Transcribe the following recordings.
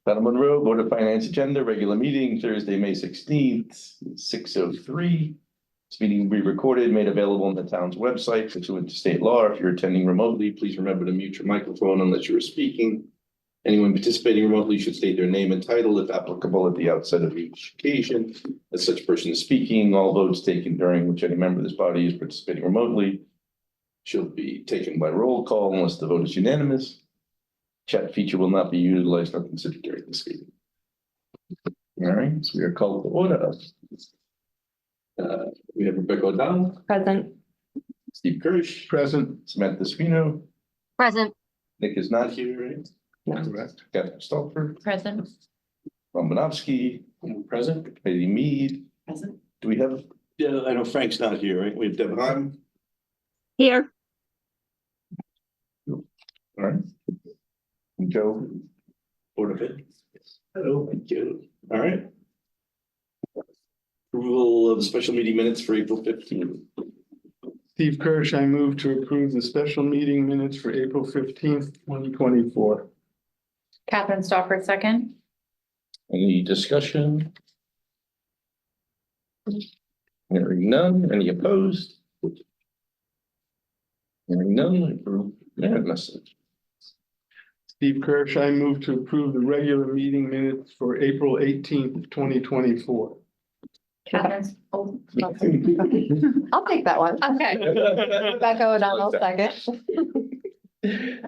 Town of Monroe Board of Finance agenda, regular meeting Thursday, May 16th, 6:03. This meeting will be recorded, made available on the town's website pursuant to state law. If you're attending remotely, please remember to mute your microphone unless you are speaking. Anyone participating remotely should state their name and title if applicable at the outset of each occasion. As such person is speaking, all votes taken during which any member of this body is participating remotely shall be taken by roll call unless the vote is unanimous. Chat feature will not be utilized or considered during this meeting. All right, so we are called to order. We have Rebecca O'Donnell. Present. Steve Kirsch. Present. Samantha Spino. Present. Nick is not here, right? No. Correct. Catherine Stolper. Present. Ron Bonovsky. Present. Katie Mead. Present. Do we have? Yeah, I know Frank's not here, right? We have Deb Hahn. Here. All right. And Joe. Board of Ed. Hello, thank you. All right. Approval of special meeting minutes for April 15th. Steve Kirsch, I move to approve the special meeting minutes for April 15th, 2024. Catherine Stopper, second. Any discussion? Hearing none. Any opposed? Hearing none. Approved unanimously. Steve Kirsch, I move to approve the regular meeting minutes for April 18th, 2024. Catherine. I'll take that one. Okay. Rebecca O'Donnell, second.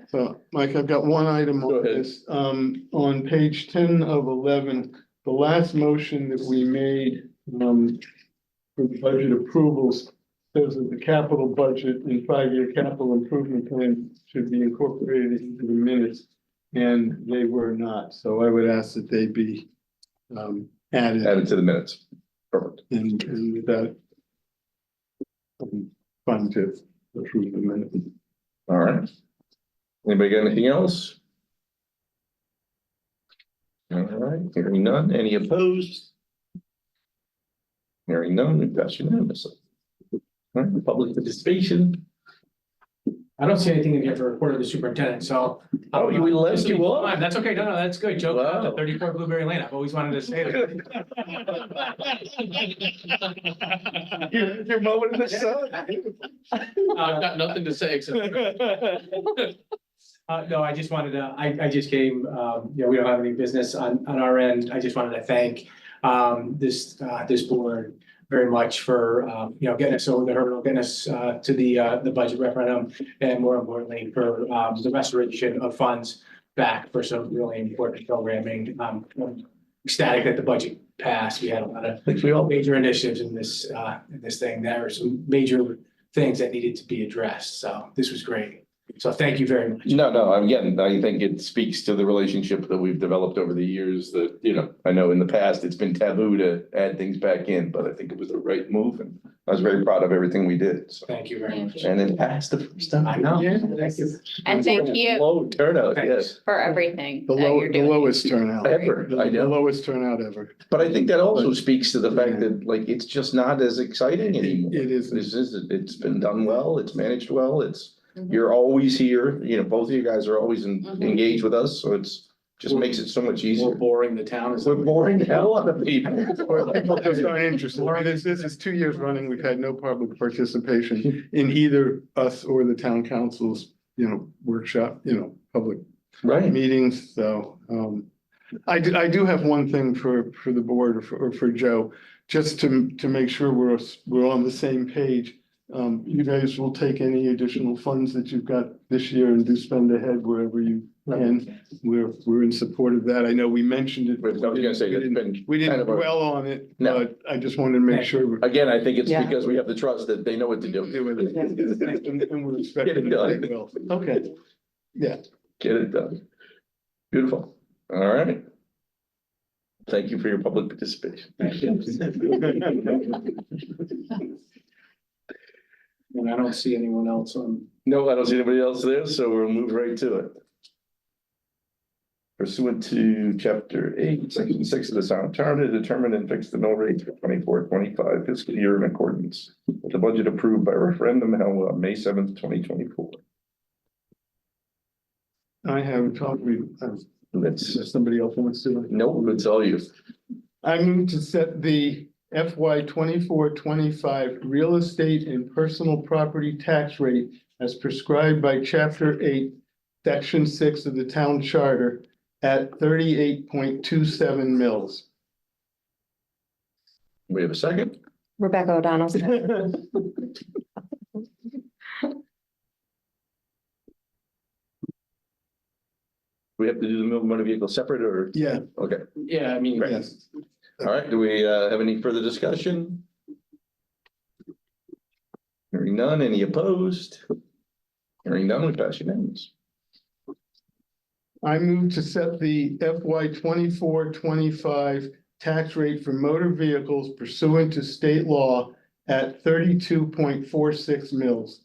So, Mike, I've got one item Go on ahead. this. On page 10 of 11, the last motion that we made for the budget approvals says that the capital budget and 5-year capital improvement plan should be incorporated into the minutes, and they were not. So I would ask that they be added Added to the minutes. Perfect. and with that, fun to approve the minutes. All right. Anybody got anything else? All right, hearing none. Any opposed? Hearing none, we pass unanimously. All right, public participation. I don't see anything in here for report of the superintendent, so. Oh, we left you off. Fine, that's okay. No, that's good. Joke Wow. about 34 Blueberry Lane. I've always wanted to say that. Your moment in the sun. I've got nothing to say except. No, I just wanted to, I just came, we don't have any business on our end. I just wanted to thank this board very much for, getting us over the hurdle, getting us to the budget referendum, and more importantly, for the restoration of funds back for some really important programming. I'm ecstatic that the budget passed. We had a lot of major initiatives in this thing. There were some major things that needed to be addressed. So this was great. So thank you very much. No, again, I think it speaks to the relationship that we've developed over the years that, I know in the past it's been taboo to add things back in, but I think it was the right move and I was very proud of everything we did. So. Thank you very much. And it passed the first time. I know. Yeah. Thank you. And thank you Low turnout, Thanks. yes. for everything The that you're the doing. lowest turnout. Ever, I The know. lowest turnout ever. But I think that also speaks to the fact that like, it's just not as exciting anymore. It is. It's been done well, it's managed well, Mhm. you're always here, both of you guys are always Mhm. engaged with us, so it's just makes it so much We're easier. boring the town. We're boring the hell out of people. People just aren't interested. This is 2 years running. We've had no public participation in either us or the town council's, workshop, public Right. meetings. So, I do have one thing for the board or for Joe, just to make sure we're on the same page. You guys will take any additional funds that you've got this year and do spend ahead wherever you can. We're in support of that. I know we mentioned it. I was gonna say, it's been We kind didn't of a, dwell on it, No. but I just wanted to make sure. again, I think it's Yeah. because we have the trust that they know what to do. do with it. And we're expecting. Get it done. they will. Okay, yeah. Get it done. Beautiful. All right. Thank you for your public participation. And I don't see anyone else on. No, I don't see anybody else there, so we'll move right to it. Pursuant to chapter 8, section 6 of the Sound Charter, to determine and fix the mill rate for 24-25 fiscal year in accordance with the budget approved by referendum held on May 7th, 2024. I have talked, That's, somebody else wants to. no, it's all you. I move to set the FY 24-25 real estate and personal property tax rate as prescribed by Chapter 8, Section 6 of the Town Charter at 38.27 mils. We have a second? Rebecca O'Donnell. We have to do the motor vehicle separate or? Yeah, Okay, Yeah, I mean, Right. yes. all right. Do we have any further discussion? Hearing none, any opposed? Hearing none, we pass unanimous. I move to set the FY 24-25 tax rate for motor vehicles pursuant to state law at 32.46 mils.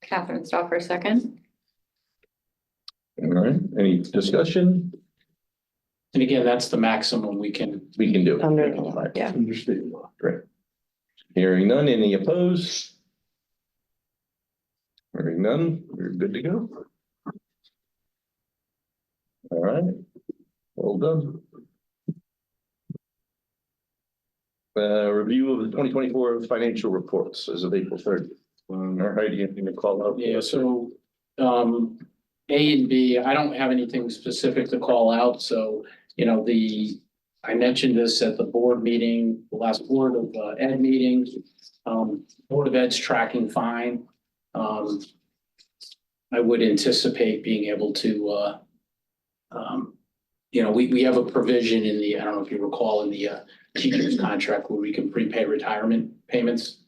Catherine Stoffer, second. All right, any discussion? and again, that's the maximum we can. We can do it. Under the law, Right. yeah. Under state law. Great. Hearing none, any opposed? Hearing none, we're good to go. All right, well done. Review of the 2024 financial reports as of April 30th. All right, anything to call out? Yeah, so, A and B, I don't have anything specific to call out, so, you know, I mentioned this at the board meeting, the last board of ed meeting. Board of Ed's tracking fine. I would anticipate being able to, you know, we have a provision in the, I don't know if you recall, in the teacher's contract where we can prepay retirement payments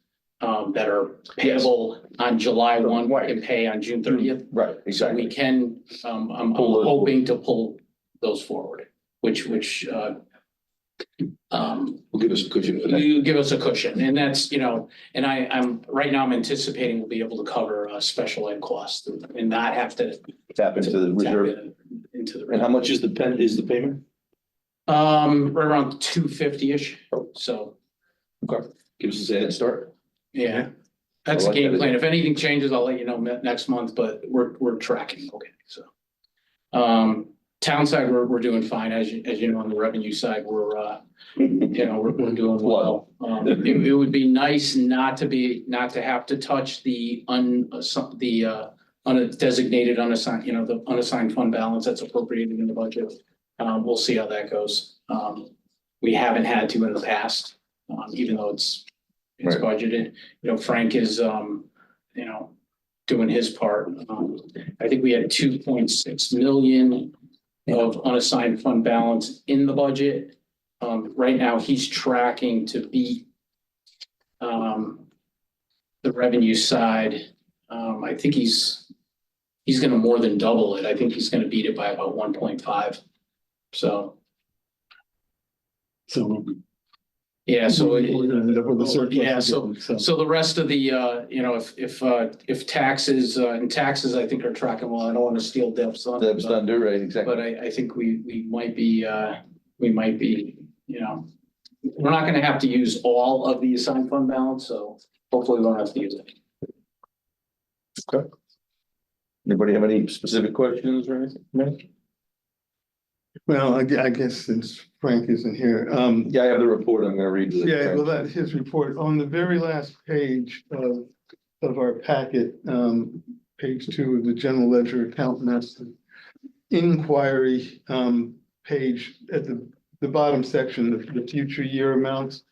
that are payable on July 1 and pay on June 30th. Right, So we exactly. can, I'm Pull those hoping to pull those forward, which Will give us a cushion for that. you give us a cushion, and that's, you know, and I'm, right now I'm anticipating we'll be able to cover special ed costs and not have to. Tap into the tap reserve. Into the. And how much is the payment? Right around 250-ish, so, Okay, gives us a head start. yeah. That's I the like game that. plan. If anything changes, I'll let you know next month, but we're tracking, okay, so. Town side, we're doing fine, as you know, on the revenue side, we're we're doing well. It would be nice not to have to touch the undesignated, unassigned, you know, the unassigned fund balance that's appropriated in the budget. We'll see how that goes. We haven't had to in the past, even though it's Right. budgeted. You know, Frank is, doing his part. I think we had 2.6 million of unassigned fund balance in the budget. Right now, he's tracking to beat the revenue side. I think he's gonna more than double it. I think he's gonna beat it by about 1.5. So, So. yeah, so. We're gonna end up with a surplus. Yeah, again, So the rest of the, if taxes, and taxes, I think are tracking well. I don't want to steal Deb's thunder. Deb's thunder, right, exactly. But I think we might be, you know, we're not gonna have to use all of the assigned fund balance, so hopefully we won't have to use it. Okay. Anybody have any specific questions or anything? No? Well, I guess since Frank isn't here, Yeah, I have the report. I'm gonna read. yeah, well, that his report on the very last page of our packet, page 2 of the general ledger account master inquiry, page at the bottom section, the future year amounts.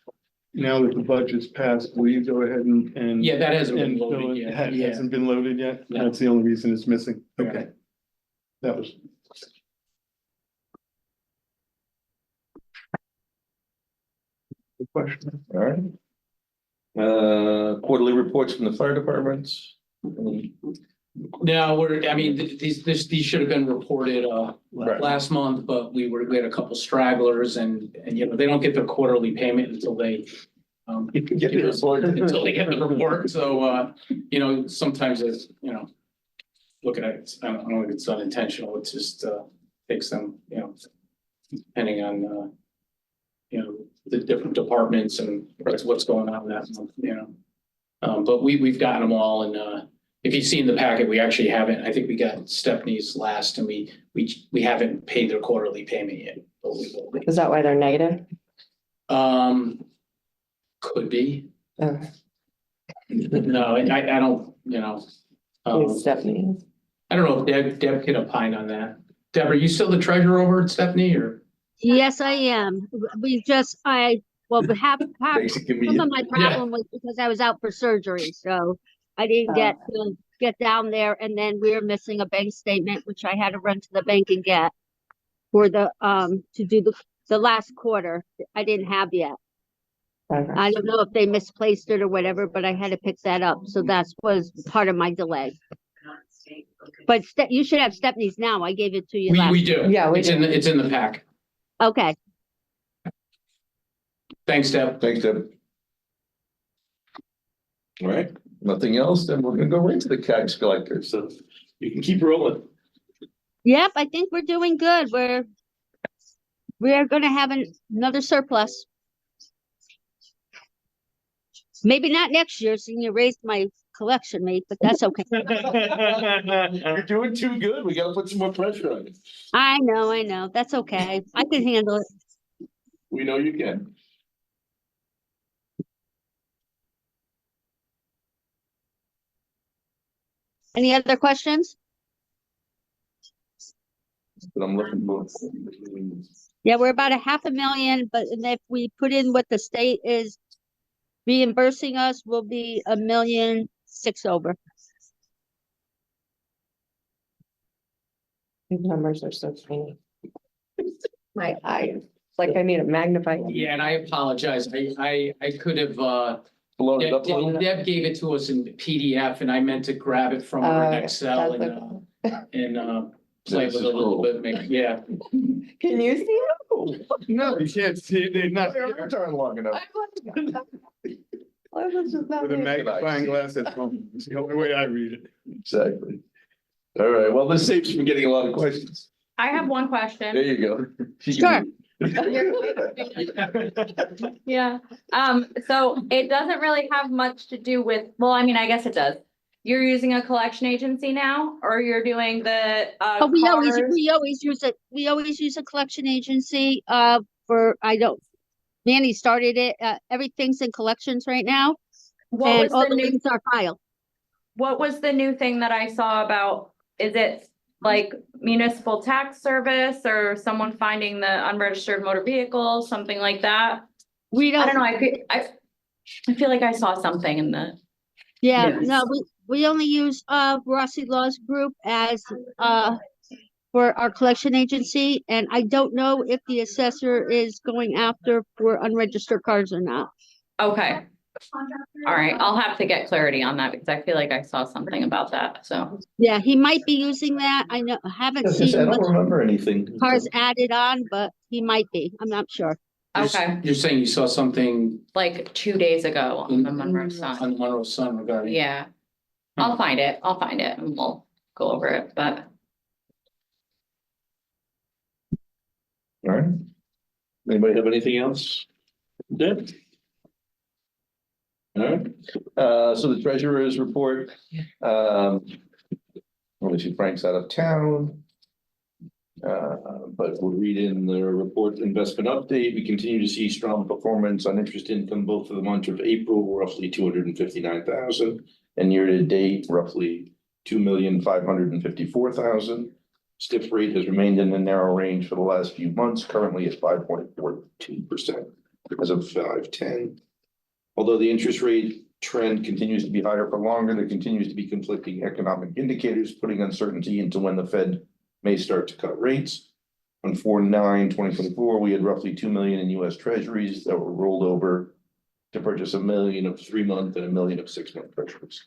Now that the budget's passed, will you go ahead and? Yeah, that hasn't been and fill loaded it? yet. Yeah. Hasn't been loaded yet? No. That's the only reason it's missing. Okay. Okay. That was. Good question. All right. Quarterly reports from the fire departments. Any- No, these should have been reported, Right. last month, but we had a couple stragglers and, you know, they don't get their quarterly payment until they. Get the report. Until they get the report, so, you know, sometimes it's, you know. Look at it, I don't know if it's unintentional, it's just, takes them, you know, depending on, you know, the different departments and what's going on that month, you know. But we've gotten them all and, if you see in the packet, we actually haven't, I think we got Stephanie's last and we haven't paid their quarterly payment yet, but we will be. Is that why they're negative? Could be. Okay. No, I don't, you know. Stephanie. I don't know if Deb can opine on that. Deb, are you still the treasurer over at Stephanie or? Yes, I am. We half Makes it some convenient. of my problem was because I was out for surgery, so I didn't get to get down there, and then we were missing a bank statement, which I had to run to the bank and get for the to do the last quarter. I didn't have yet. Okay. I don't know if they misplaced it or whatever, but I had to pick that up, so that was part of my delay. But you should have Stephanie's now. I gave it to you last. We do. Yeah, we It's do. it's in the pack. Okay. Thanks, Deb. Thanks, Deb. All right, nothing else, then we're gonna go right to the tax collector, so you can keep rolling. Yep, I think we're doing good. We're gonna have another surplus. Maybe not next year, seeing you raised my collection rate, but that's okay. You're doing too good, we gotta put some more pressure on you. I know. That's okay. I can handle it. We know you can. Any other questions? But I'm looking for. Yeah, we're about $500,000, but if we put in what the state is reimbursing us, we'll be $1.6 million over. These numbers are so tiny. My eyes, like I need a magnifying. Yeah, and I apologize. I could have, Blown it up a little. Deb gave it to us in PDF and I meant to grab it from her in Excel That's and play with it a little bit, yeah. Can you see it? No, you can't see it. They're not. Turn long enough. Why was it not With a there? magnifying glass at home. It's the only way I read it. Exactly. All right, well, this saves you from getting a lot of questions. I have one There question. you go. Sure. Yeah, so it doesn't really have much to do with, well, I mean, I guess it does. You're using a collection agency now, or you're doing the, Oh, we always cars? use a collection agency, Manny started it, everything's in collections right now, What and was all the the new, liens are filed. what was the new thing that I saw about, is it like municipal tax service or someone finding the unregistered motor vehicle, something like that? We I don't, don't know, I feel like I saw something in the, yeah, Yes. no, we only use, Rossi Laws Group as, for our collection agency, and I don't know if the assessor is going after for unregistered cars or not. okay. All right, I'll have to get clarity on that because I feel like I saw something about that, so. Yeah, he might be using that. I haven't I seen don't much remember anything. cars added on, but he might be. I'm not sure. Okay, You're saying you saw something like 2 days ago on the Monroe on Sun. Monroe Sun regarding? Yeah. I'll find it and we'll go over it, but All right. Anybody have anything else? Deb? All right, so the treasurer's report, obviously Frank's out of town. But we'll read in the report investment update. We continue to see strong performance on interest income, both for the month of April, roughly 259,000, and year to date, roughly 2,554,000. Stiff rate has remained in a narrow range for the last few months, currently at 5.42% as of 5/10. Although the interest rate trend continues to be higher for longer, there continues to be conflicting economic indicators, putting uncertainty into when the Fed may start to cut rates. On 4/9/2024, we had roughly 2 million in US treasuries that were rolled over to purchase 1 million of 3-month and 1 million of 6-month treasuries.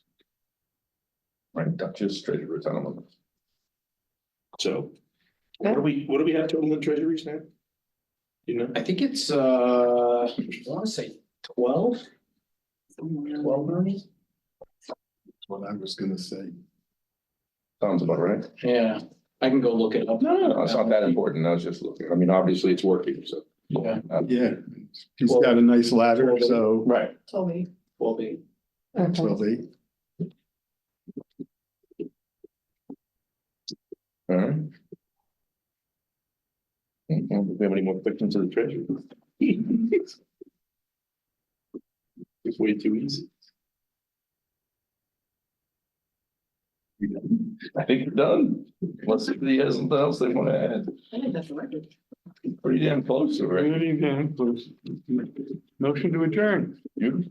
Right, Dutchess treasury retirement. So what do we have total in treasuries now? You know? I think it's, I want to say 12. 12 million? That's what I was gonna say. Sounds about right. Yeah, I can go look it up. No, it's not that important. I was just looking. I mean, obviously it's working, so. Yeah. Yeah, he's got a nice ladder, so. Right. Told me. Will be. Okay. Well, All right. Do we have any more questions of the treasurer? It's way too easy. I think we're done, unless somebody has something else they want to add. I think that's the record. Pretty damn close already. Pretty damn close. Motion to adjourn. You,